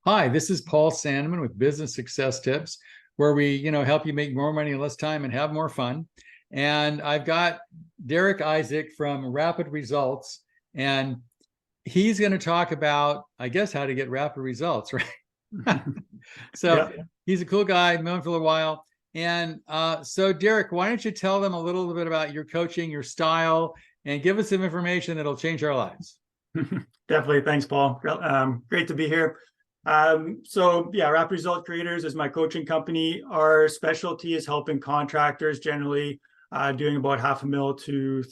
Hi, this is Paul Sanneman with Business Success Tips, where we, help you make more money in less time and have more fun. And I've got Derek Issac from Rapid Results, and he's going to talk about, I guess, how to get rapid results, right? So Yeah, he's a cool guy, known for a while. And so, Derek, why don't you tell them a little bit about your coaching, your style, and give us some information that'll change our lives. definitely. Thanks, Paul. Great to be here. Rapid Result Creators is my coaching company. Our specialty is helping contractors, generally doing about $500,000 to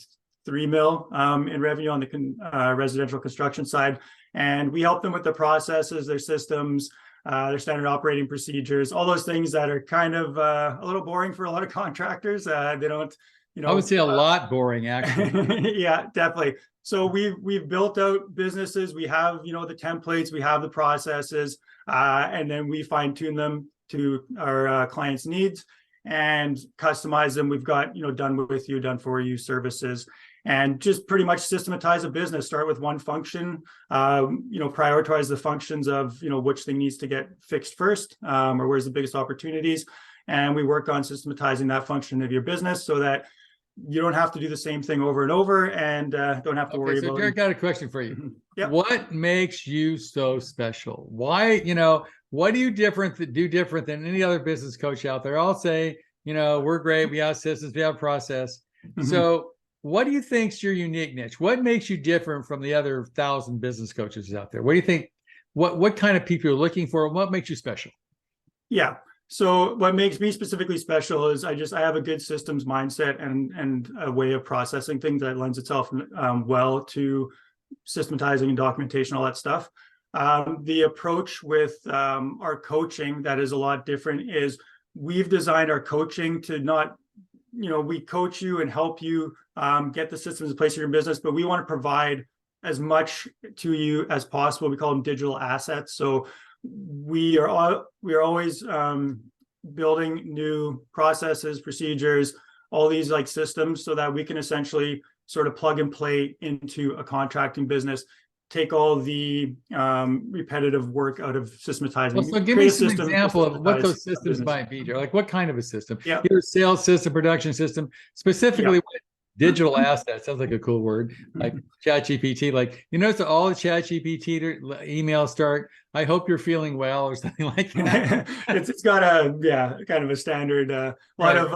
$3 million in revenue on the residential construction side. And we help them with their processes, their systems, their standard operating procedures, all those things that are kind of a little boring for a lot of contractors. They don't, I would say a lot boring, actually. Yeah, definitely. So we've built out businesses. We have, the templates, we have the processes, and then we fine tune them to our clients' needs and customize them. We've got, done with you, done for you services, and just pretty much systematize a business. Start with one function, prioritize the functions of, which thing needs to get fixed first, or where's the biggest opportunities. And we work on systematizing that function of your business so that you don't have to do the same thing over and over, and don't have to worry about it. Derek, got a question for you. Yep. What makes you so special? Why, what do you do different than any other business coach out there? I'll say, we're great. We have systems, we have process. So what do you think's your unique niche? What makes you different from the other 1,000 business coaches out there? What do you think? What kind of people you're looking for? What makes you special? Yeah. So what makes me specifically special is I have a good systems mindset and a way of processing things that lends itself well to systematizing and documentation, all that stuff. The approach with our coaching that is a lot different is we've designed our coaching to not, we coach you and help you get the systems in place in your business, but we want to provide as much to you as possible. We call them digital assets. So we are always building new processes, procedures, all these like systems, so that we can essentially sort of plug and play into a contracting business, take all the repetitive work out of systematizing. Well, so give me some example of what those systems might be. Like what kind of a system? Yeah. Either sales system, production system, specifically what digital assets sounds like a cool word, like ChatGPT. Like, so all the ChatGPT emails start, I hope you're feeling well, or something like that. It's got a kind of a standard lot of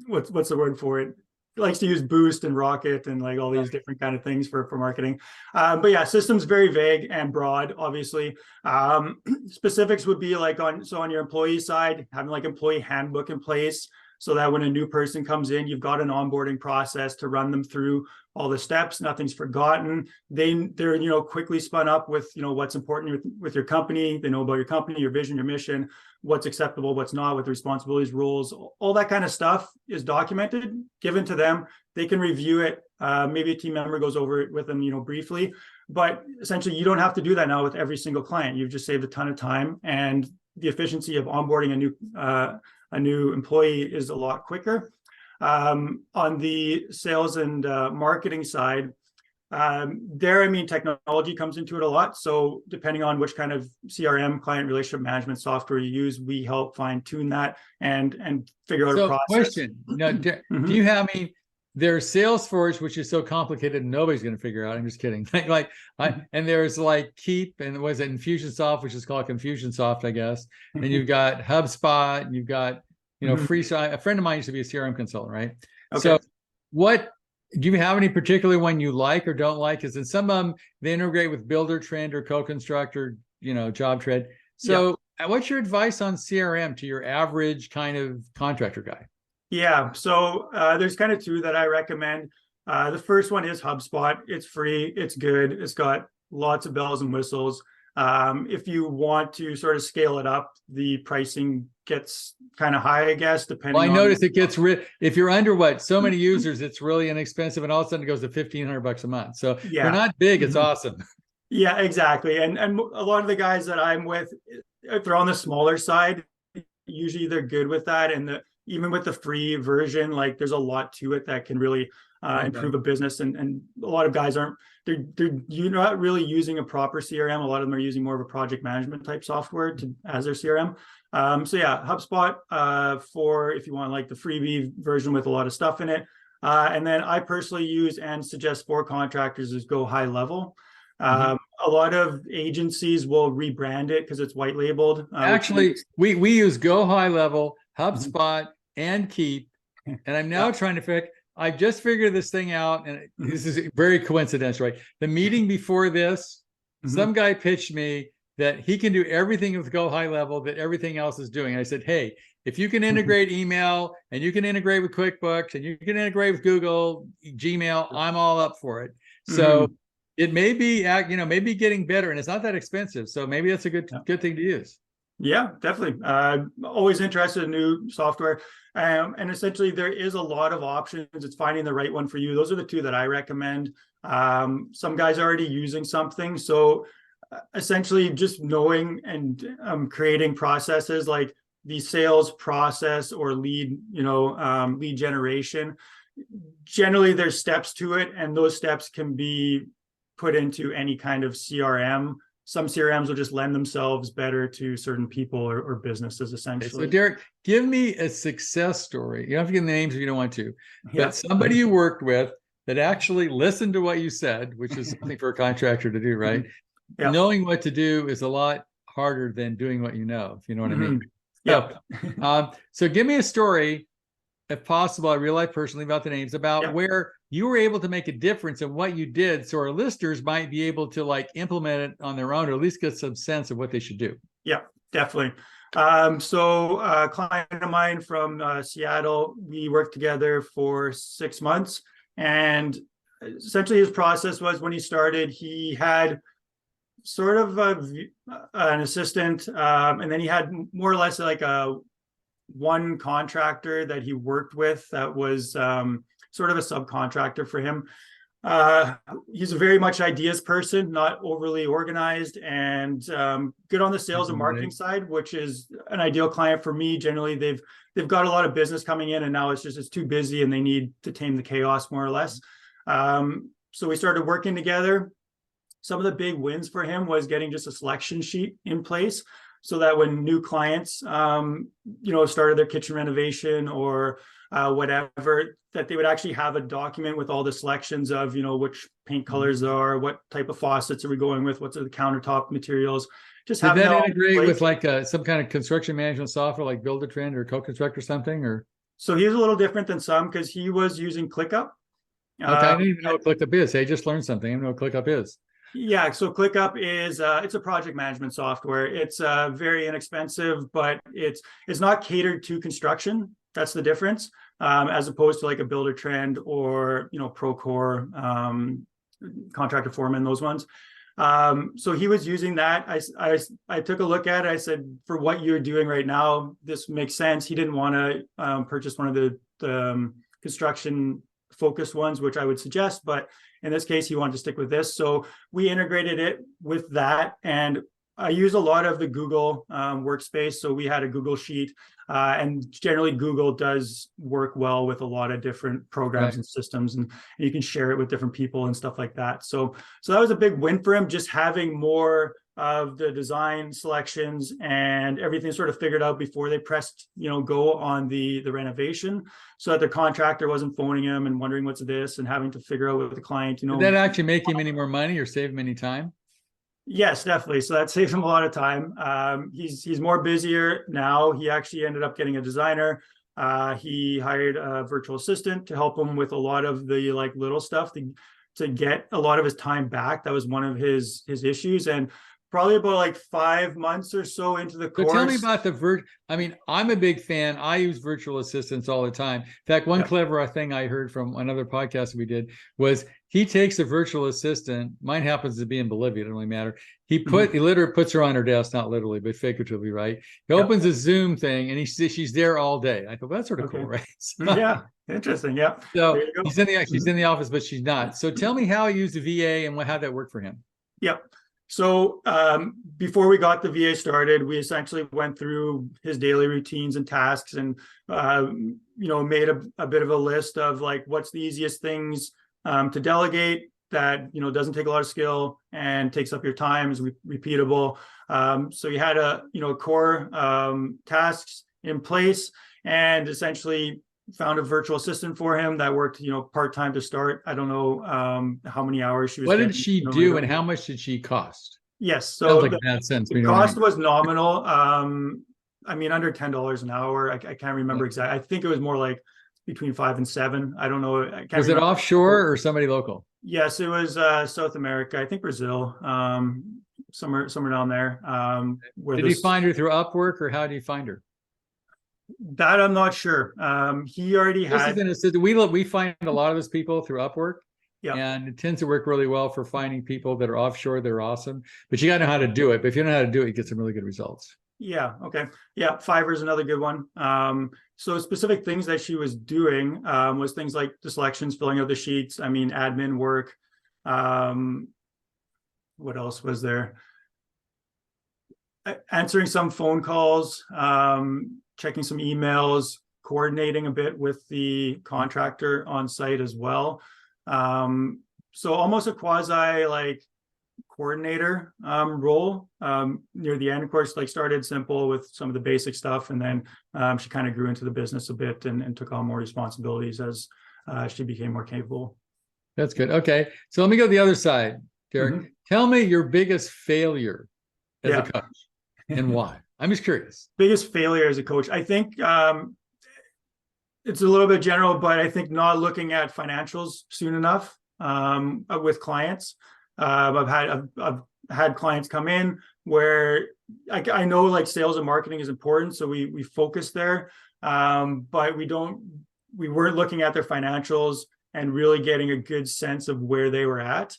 what's the word for it? It likes to use Boost and Rocket and like all these different kind of things for marketing. But yeah, systems very vague and broad, obviously. Specifics would be like on your employee side, having like employee handbook in place, so that when a new person comes in, you've got an onboarding process to run them through all the steps. Nothing's forgotten. They're quickly spun up with what's important with your company. They know about your company, your vision, your mission, what's acceptable, what's not, with responsibilities, rules, all that kind of stuff is documented, given to them. They can review it. Maybe a team member goes over it with them, briefly. But essentially, you don't have to do that now with every single client. You've just saved a ton of time, and the efficiency of onboarding a new employee is a lot quicker. On the sales and marketing side, technology comes into it a lot. So depending on which kind of CRM, client relationship management software you use, we help fine tune that and figure out a process. Question, do you have there's Salesforce, which is so complicated, nobody's going to figure out. I'm just kidding. And there's like Keep, and was it Infusionsoft, which is called Confusionsoft, I guess. And you've got HubSpot, and you've got, a friend of mine used to be a CRM consultant, right? Okay. So what, do you have any particular one you like or don't like? Because in some of them, they integrate with Buildertrend or Co-Construct or, JobTread. So what's your advice on CRM to your average kind of contractor guy? Yeah, so there's kind of two that I recommend. The first one is HubSpot. It's free, it's good, it's got lots of bells and whistles. If you want to sort of scale it up, the pricing gets kind of high, I guess, depending on... I noticed it gets if you're under so many users, it's really inexpensive, and all of a sudden it goes to $1,500 a month. So if you're not big, it's awesome. Yeah, exactly. And a lot of the guys that I'm with, if they're on the smaller side, usually they're good with that. And even with the free version, like there's a lot to it that can really improve a business. And a lot of guys you're not really using a proper CRM. A lot of them are using more of a project management type software as their CRM. So yeah, HubSpot for if you want like the freebie version with a lot of stuff in it. And then I personally use and suggest for contractors is Go High Level. A lot of agencies will rebrand it because it's white labeled. Actually, we use Go High Level, HubSpot, and Keep. And I'm now trying to figure. I just figured this thing out, and this is very coincidental, right? The meeting before this, some guy pitched me that he can do everything with Go High Level that everything else is doing. I said, hey, if you can integrate email and you can integrate with QuickBooks and you can integrate with Google, Gmail, I'm all up for it. So it may be, maybe getting better, and it's not that expensive. So maybe that's a good thing to use. Yeah, definitely. Always interested in new software. And essentially there is a lot of options. It's finding the right one for you. Those are the two that I recommend. Some guys are already using something. So essentially just knowing and creating processes like the sales process or lead generation. Generally there's steps to it, and those steps can be put into any kind of CRM. Some CRMs will just lend themselves better to certain people or businesses, essentially. So Derek, give me a success story. You don't have to give the names if you don't want to, but somebody you worked with that actually listened to what you said, which is something for a contractor to do, right? Knowing what to do is a lot harder than doing what you know, if you know what I mean. So give me a story, if possible, I realize personally about the names, about where you were able to make a difference in what you did, so our listeners might be able to like implement it on their own, or at least get some sense of what they should do. Yeah, definitely. So a client of mine from Seattle, we worked together for 6 months, and essentially his process was, when he started, he had sort of an assistant, and then he had more or less like one contractor that he worked with that was sort of a subcontractor for him. He's a very much ideas person, not overly organized, and good on the sales and marketing side, which is an ideal client for me. Generally, they've got a lot of business coming in, and now it's too busy, and they need to tame the chaos more or less. So we started working together. Some of the big wins for him was getting just a selection sheet in place, so that when new clients, started their kitchen renovation or whatever, that they would actually have a document with all the selections of, which paint colors are, what type of faucets are we going with, what's the countertop materials. Just did that integrate with like some kind of construction management software like Build-A-Trend or Co-Construct or something? Or so he's a little different than some, because he was using ClickUp. Okay, I didn't even know what ClickUp is. Hey, just learned something. I don't know what ClickUp is. Yeah, so ClickUp is it's a project management software. It's very inexpensive, but it's not catered to construction. That's the difference, as opposed to like a Build-A-Trend or Procore, Contractor Foreman, those ones. So he was using that. I took a look at it. I said, for what you're doing right now, this makes sense. He didn't want to purchase one of the construction focused ones, which I would suggest, but in this case, he wanted to stick with this. So we integrated it with that. And I use a lot of the Google workspace. So we had a Google sheet, and generally Google does work well with a lot of different programs and systems, and you can share it with different people and stuff like that. So that was a big win for him, just having more of the design selections and everything sort of figured out before they pressed go on the renovation, so that the contractor wasn't phoning him and wondering what's this and having to figure out with the client. Did that actually make him any more money or save him any time? Yes, definitely. So that saved him a lot of time. He's more busier now. He actually ended up getting a designer. He hired a virtual assistant to help him with a lot of the little stuff to get a lot of his time back. That was one of his issues. And probably about 5 months or so into the course. So tell me about I'm a big fan. I use virtual assistants all the time. In fact, one clever thing I heard from another podcast we did was he takes a virtual assistant. Mine happens to be in Bolivia. It doesn't really matter. He literally puts her on her desk, not literally, but figuratively, right? He opens a Zoom thing and she's there all day. I thought, well, that's sort of cool, right? So, yeah, interesting. Yeah. So she's in the office, but she's not. So tell me how he used the VA and how that worked for him. Yep. So before we got the VA started, we essentially went through his daily routines and tasks, and made a bit of a list of like what's the easiest things to delegate that doesn't take a lot of skill and takes up your time, is repeatable. So you had a core tasks in place, and essentially found a virtual assistant for him that worked part-time to start. I don't know how many hours she was What getting, did she do, and how much did she cost? Yes, Sounds so like bad sense. the cost was nominal. I mean, under $10 an hour. I can't remember exactly. I think it was more like between 5 and 7. I don't know. I can't Was it remember. offshore or somebody local? Yes, it was South America. I think Brazil. Somewhere down there. Where Did he find her through Upwork, or how did you find her? That I'm not sure. He already had. We find a lot of those people through Upwork. Yeah. And it tends to work really well for finding people that are offshore that are awesome. But you got to know how to do it. But if you don't know how to do it, you get some really good results. Yeah. Okay. Yeah. Fiverr is another good one. So specific things that she was doing was things like the selections, filling out the sheets. I mean, admin work. What else was there? Answering some phone calls, checking some emails, coordinating a bit with the contractor on site as well. So almost a quasi like coordinator role. Near the end, of course, like started simple with some of the basic stuff, and then she kind of grew into the business a bit and took on more responsibilities as she became more capable. That's good. Okay, so let me go to the other side, Derek. Tell me your biggest failure as a coach and why. I'm just curious. Biggest failure as a coach, I think. It's a little bit general, but I think not looking at financials soon enough with clients. I've had clients come in where I know like sales and marketing is important, so we focus there, but we weren't looking at their financials and really getting a good sense of where they were at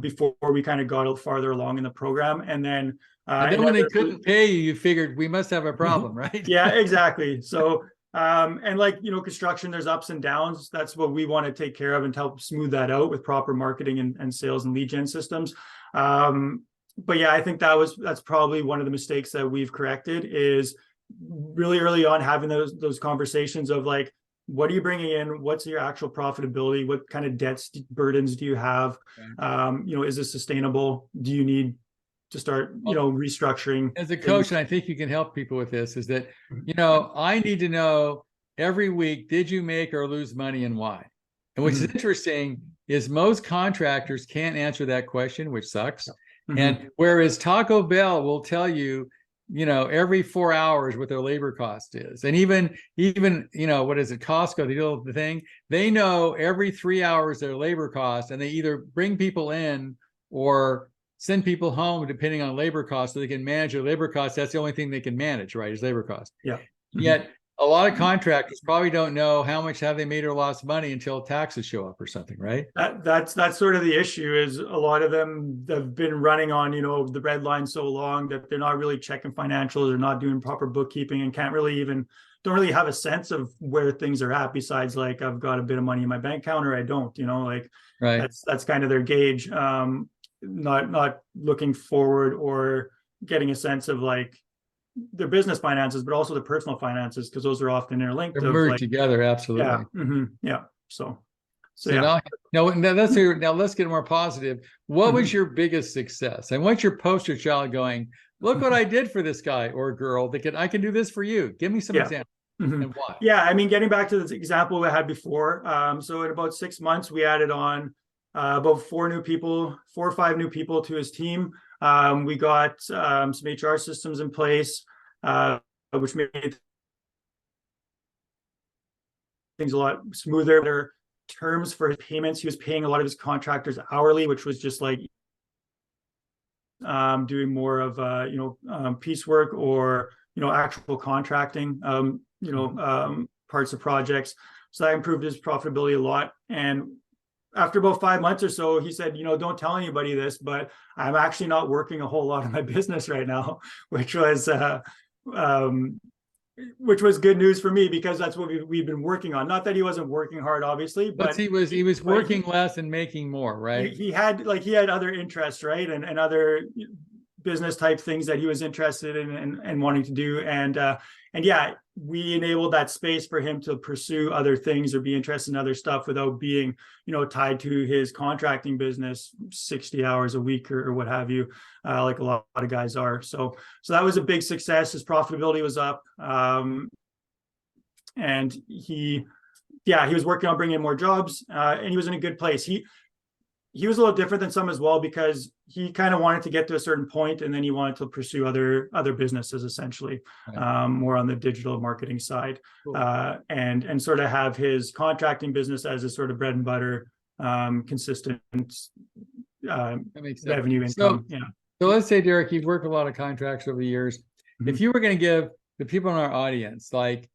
before we kind of got farther along in the program, and then. And then when they couldn't pay you, you figured we must have a problem, right? Yeah, exactly. So. And like, construction, there's ups and downs. That's what we want to take care of and help smooth that out with proper marketing and sales and lead gen systems. But yeah, I think that's probably one of the mistakes that we've corrected, is really early on having those conversations of like, what are you bringing in? What's your actual profitability? What kind of debts, burdens do you have? Is this sustainable? Do you need to start, restructuring? As a coach, and I think you can help people with this, is that, I need to know every week, did you make or lose money and why? And what's interesting is most contractors can't answer that question, which sucks. And whereas Taco Bell will tell you, every 4 hours what their labor cost is. And even, what is it? Costco, they do the thing. They know every 3 hours their labor cost, and they either bring people in or send people home depending on labor costs, so they can manage their labor costs. That's the only thing they can manage, right? Is labor cost. Yeah. Yet a lot of contractors probably don't know how much have they made or lost money until taxes show up or something, right? That's sort of the issue, is a lot of them have been running on, the red line so long that they're not really checking financials or not doing proper bookkeeping, and don't really have a sense of where things are at, besides like, I've got a bit of money in my bank account or I don't, right. That's kind of their gauge. Not looking forward or getting a sense of like their business finances, but also the personal finances, because those are often interlinked. They're merged together, absolutely. Yeah. So yeah. Now let's get more positive. What was your biggest success, and what's your poster child going, look what I did for this guy or girl that I can do this for you? Give me some examples. And why? Yeah, I mean, getting back to this example we had before. So in about 6 months, we added on about 4 or 5 new people to his team. We got some HR systems in place, which made things a lot smoother. Better terms for his payments. He was paying a lot of his contractors hourly, which was just like doing more of piecework or actual contracting parts of projects. So that improved his profitability a lot. And after about 5 months or so, he said, don't tell anybody this, but I'm actually not working a whole lot of my business right now, which was which was good news for me because that's what we've been working on. Not that he wasn't working hard, obviously, But but he was working less and making more, right? he had other interests, right, and other business type things that he was interested in and wanting to do, and yeah, we enabled that space for him to pursue other things or be interested in other stuff without being, tied to his contracting business 60 hours a week or what have you, like a lot of guys are. So that was a big success. His profitability was up, and he was working on bringing in more jobs, and he was in a good place. He was a little different than some as well because he kind of wanted to get to a certain point and then he wanted to pursue other businesses, essentially, right. More on the digital marketing side, cool. And sort of have his contracting business as a sort of bread and butter, consistent revenue income. So let's say, Derek, you've worked a lot of contracts over the years. Mm-hmm. If you were going to give the people in our audience, like,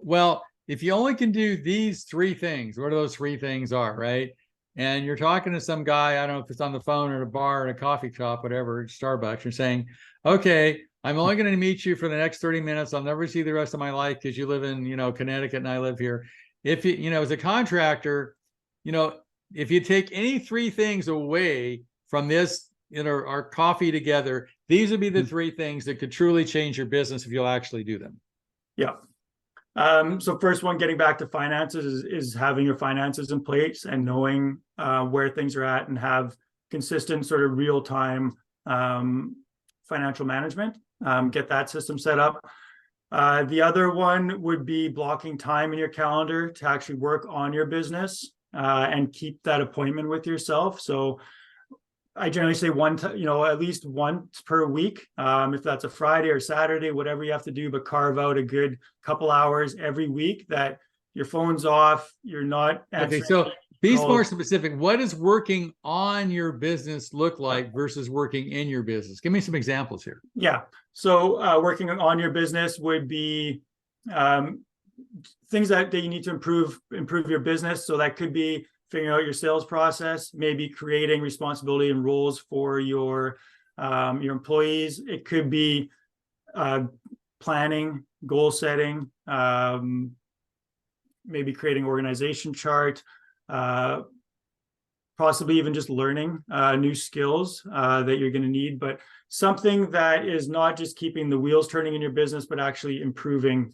well, if you only can do these three things, what those three things are, right? And you're talking to some guy, I don't know if it's on the phone or at a bar or a coffee shop, whatever, Starbucks, you're saying, okay, I'm only going to meet you for the next 30 minutes. I'll never see the rest of my life because you live in, Connecticut and I live here. If you, as a contractor, if you take any three things away from this, our coffee together, these would be the three things that could truly change your business if you'll actually do them. Yeah. So first one, getting back to finances is having your finances in place and knowing where things are at and have consistent sort of real-time financial management, get that system set up. The other one would be blocking time in your calendar to actually work on your business and keep that appointment with yourself. So I generally say at least once per week, if that's a Friday or Saturday, whatever you have to do, but carve out a good couple hours every week that your phone's off, you're not answering. Okay, so be more specific. What does working on your business look like versus working in your business? Give me some examples here. Yeah, so working on your business would be things that you need to improve your business. So that could be figuring out your sales process, maybe creating responsibility and roles for your employees. It could be planning, goal setting, maybe creating organization chart, possibly even just learning new skills that you're going to need, but something that is not just keeping the wheels turning in your business, but actually improving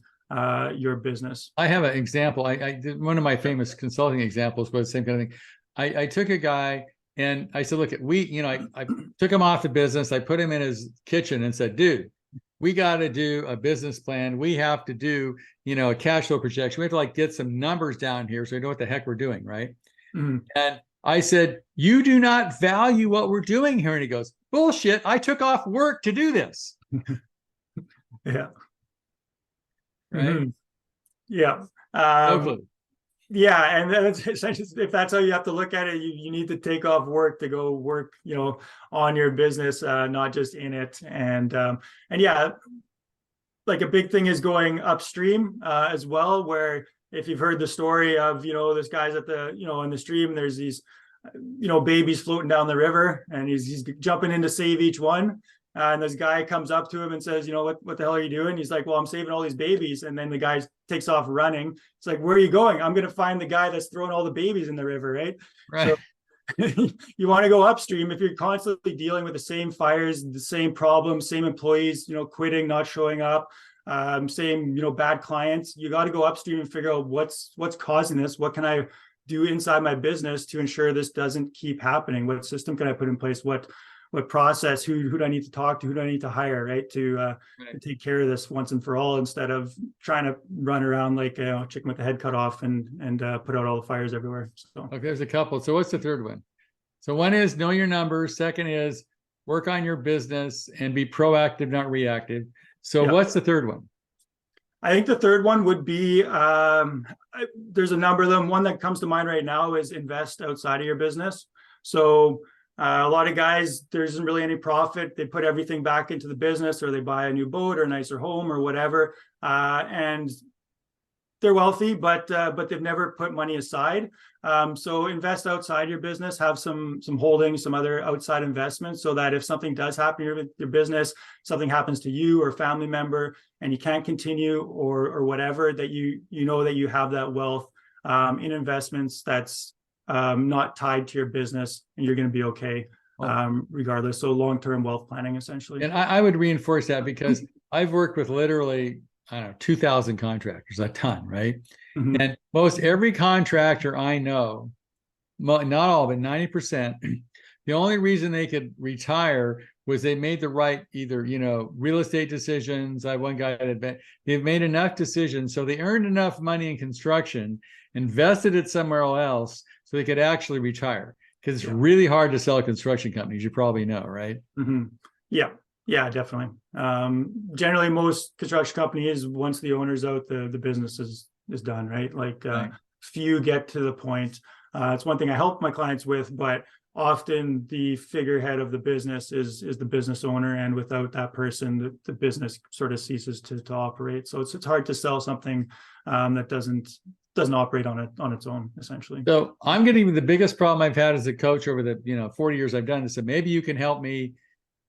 your business. I have an example. I did one of my famous consulting examples was the same kind of thing. I took a guy and I said, look, I took him off the business. I put him in his kitchen and said, dude, we got to do a business plan. We have to do, a cash flow projection. We have to get some numbers down here so we know what the heck we're doing, right? Mm-hmm. And I said, you do not value what we're doing here. And he goes, bullshit. I took off work to do this. Yeah. Right. Mm-hmm. Yeah. Yeah. And that's essentially, if that's how you have to look at it, you need to take off work to go work, on your business, not just in it. And yeah, like a big thing is going upstream as well, where if you've heard the story of, this guy's at the, in the stream, there's these, babies floating down the river and he's jumping in to save each one. And this guy comes up to him and says, what the hell are you doing? He's like, well, I'm saving all these babies. And then the guy takes off running. It's like, where are you going? I'm going to find the guy that's throwing all the babies in the river, right? Right. So you want to go upstream. If you're constantly dealing with the same fires, the same problems, same employees, quitting, not showing up, same, bad clients, you got to go upstream and figure out what's causing this. What can I do inside my business to ensure this doesn't keep happening? What system can I put in place? What process, who do I need to talk to? Who do I need to hire, right? To take care of this once and for all, instead of trying to run around like a chicken with the head cut off and put out all the fires everywhere. So okay, there's a couple. So what's the third one? So one is know your numbers. Second is work on your business and be proactive, not reactive. So what's the third one? I think the third one would be, there's a number of them. One that comes to mind right now is invest outside of your business. So a lot of guys, there isn't really any profit. They put everything back into the business, or they buy a new boat or a nicer home or whatever. And they're wealthy, but they've never put money aside. So invest outside your business, have some holdings, some other outside investments, so that if something does happen to your business, something happens to you or a family member, and you can't continue or whatever, that you know that you have that wealth in investments that's not tied to your business, and you're going to be okay regardless. So long-term wealth planning, essentially. And I would reinforce that, because I've worked with literally, I don't know, 2,000 contractors, a ton, right? Mhm. And most every contractor I know, not all, but 90%, the only reason they could retire was they made the right, either, real estate decisions. I have one guy that they've made enough decisions, so they earned enough money in construction, invested it somewhere else, so they could actually retire. Because it's really hard to sell construction companies, you probably know, right? Yeah, definitely. Generally, most construction companies, once the owner's out, the business is done, right? Like few get to the point. It's one thing I help my clients with, but often the figurehead of the business is the business owner, and without that person, the business sort of ceases to operate. So it's hard to sell something that doesn't operate on its own, essentially. So I'm getting the biggest problem I've had as a coach over the 40 years I've done this. So maybe you can help me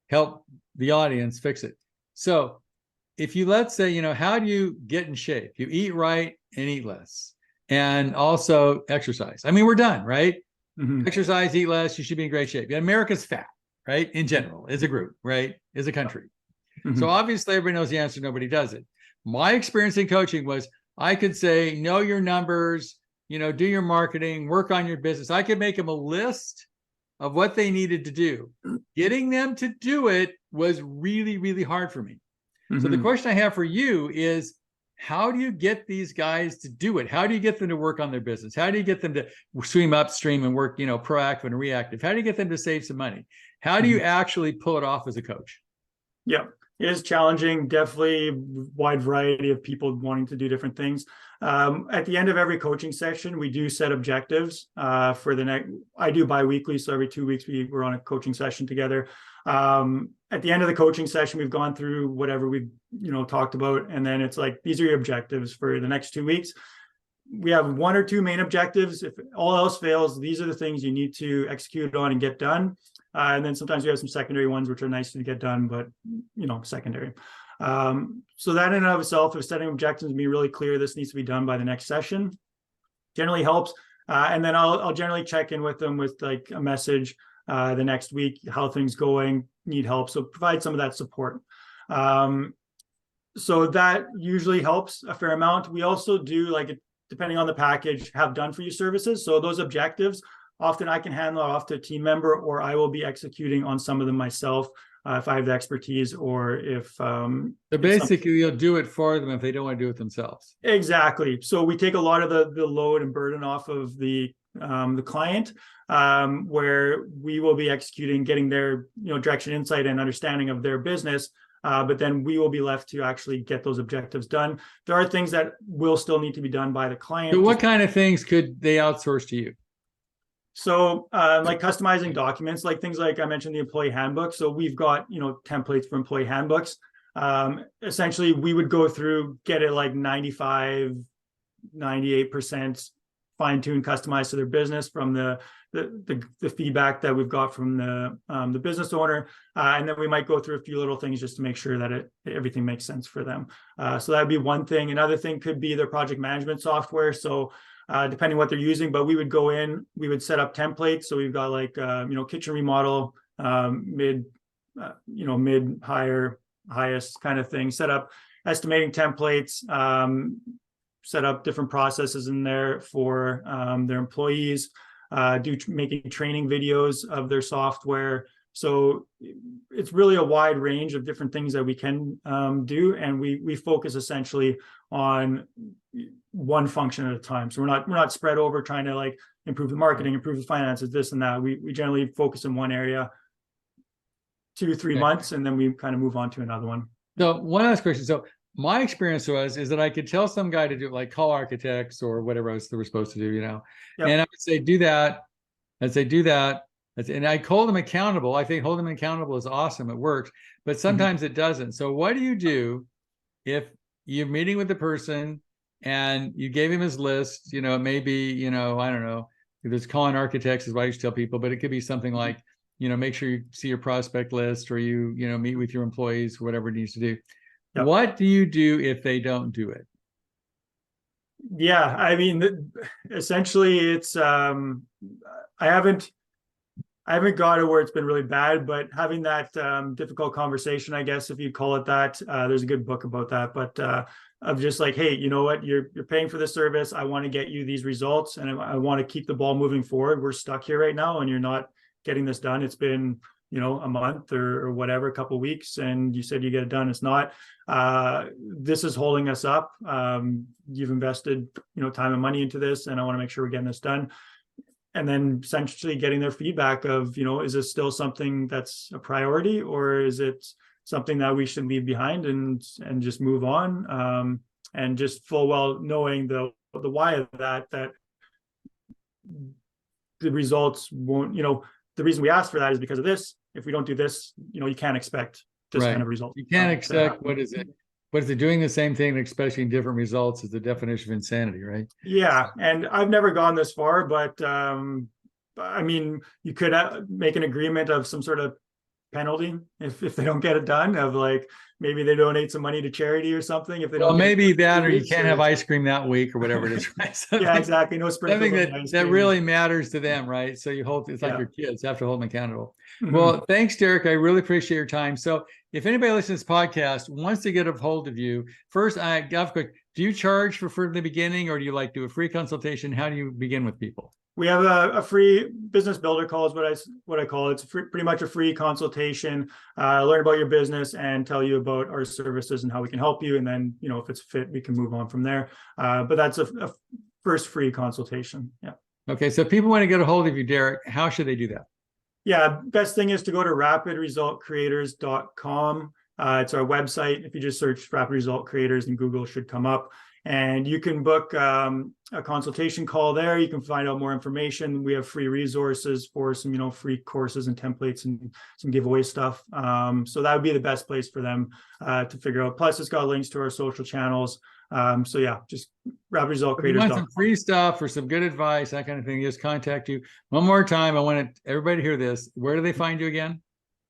help the audience fix it. So if you, let's say, how do you get in shape? You eat right and eat less, and also exercise. I mean, we're done, right? Exercise, eat less, you should be in great shape. America's fat, right? In general, as a group, right? As a country. So obviously everybody knows the answer, nobody does it. My experience in coaching was, I could say, know your numbers, do your marketing, work on your business. I could make them a list of what they needed to do. Getting them to do it was really, really hard for me. So the question I have for you is, how do you get these guys to do it? How do you get them to work on their business? How do you get them to swim upstream and work, proactive and reactive? How do you get them to save some money? How do you actually pull it off as a coach? Yeah, it is challenging. Definitely wide variety of people wanting to do different things. At the end of every coaching session, we do set objectives for the next. I do bi-weekly, so every 2 weeks we're on a coaching session together. At the end of the coaching session, we've gone through whatever we've talked about, and then it's like, these are your objectives for the next 2 weeks. We have 1 or 2 main objectives. If all else fails, these are the things you need to execute on and get done. And then sometimes we have some secondary ones, which are nice to get done, but secondary. So that in and of itself, of setting objectives and being really clear, this needs to be done by the next session, generally helps. And then I'll generally check in with them with like a message the next week, how things going, need help. So provide some of that support. So that usually helps a fair amount. We also do, like, depending on the package, have done for you services. So those objectives, often I can handle it off to a team member, or I will be executing on some of them myself if I have the expertise, or if so basically you'll do it for them if they don't want to do it themselves. Exactly. So we take a lot of the load and burden off of the client, where we will be executing, getting their direction, insight, and understanding of their business. But then we will be left to actually get those objectives done. There are things that will still need to be done by the client. So what kind of things could they outsource to you? So like customizing documents, like things like I mentioned, the employee handbook. So we've got, templates for employee handbooks. Essentially, we would go through, get it like 95, 98% fine-tuned, customized to their business from the feedback that we've got from the business owner, and then we might go through a few little things just to make sure that everything makes sense for them. So that'd be one thing. Another thing could be their project management software. So depending what they're using, but we would go in, we would set up templates. So we've got like kitchen remodel, mid, higher, highest kind of thing. Set up estimating templates. Set up different processes in there for their employees, making training videos of their software. So it's really a wide range of different things that we can do, and we focus essentially on one function at a time. So we're not spread over trying to like improve the marketing, improve the finances, this and that. We generally focus in one area 2 to 3 months, and then we kind of move on to another one. So one last question. So my experience is that I could tell some guy to do, like, call architects or whatever else they were supposed to do, Yep. And I would say, do that. I'd say, do that. And I hold them accountable. I think holding them accountable is awesome. It works, but sometimes it doesn't. So what do you do if you're meeting with the person and you gave him his list. It may be, I don't know, if it's calling architects is what I used to tell people, but it could be something like, make sure you see your prospect list, or you meet with your employees, whatever it needs to do. Yep. What do you do if they don't do it? Yeah, I mean, essentially it's, I haven't got it where it's been really bad, but having that difficult conversation, I guess, if you call it that, there's a good book about that, but of just like, hey, you know what, you're paying for this service. I want to get you these results, and I want to keep the ball moving forward. We're stuck here right now, and you're not getting this done. It's been, a month or whatever, a couple of weeks, and you said you get it done. It's not. This is holding us up. You've invested, time and money into this, and I want to make sure we're getting this done. And then essentially getting their feedback of, is this still something that's a priority, or is it something that we should leave behind and just move on? And just full well knowing the why of that the results won't, the reason we asked for that is because of this. If we don't do this, you can't expect this kind of result. You can't expect, what is it? Doing the same thing and expecting different results is the definition of insanity, right? Yeah. And I've never gone this far, but I mean, you could make an agreement of some sort of penalty if they don't get it done, of like, maybe they donate some money to charity or something. If they don't, maybe that, or you can't have ice cream that week, or whatever it is, right? Yeah, exactly. No sprinkles. Something that really matters to them, right? So it's like your kids have to hold them accountable. Well, thanks, Derek. I really appreciate your time. So if anybody listening to this podcast wants to get a hold of you, first, I got quick. Do you charge for the beginning, or do you do a free consultation? How do you begin with people? We have a free business builder call, is what I call it. It's pretty much a free consultation. Learn about your business and tell you about our services and how we can help you. And then, if it's fit, we can move on from there. But that's a first free consultation. Yeah. Okay. So if people want to get a hold of you, Derek, how should they do that? Yeah. Best thing is to go to rapidresultcreators.com. It's our website. If you just search Rapid Result Creators in Google, it should come up. And you can book a consultation call there. You can find out more information. We have free resources for some, free courses and templates and some giveaway stuff. So that would be the best place for them to figure out. Plus, it's got links to our social channels. So yeah, just rapidresultcreators.com. If you want some free stuff or some good advice, that kind of thing, just contact you. One more time, I want everybody to hear this. Where do they find you again?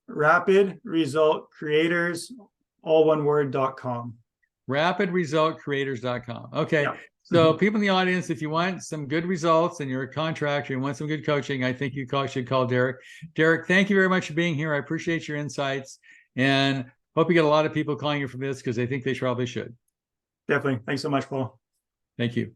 rapidresultcreators, all one word.com. rapidresultcreators.com. Okay. Yeah. So people in the audience, if you want some good results and you're a contractor, you want some good coaching, I think you should call Derek. Derek, thank you very much for being here. I appreciate your insights, and hope you get a lot of people calling you from this, because I think they probably should. Definitely. Thanks so much, Paul. Thank you.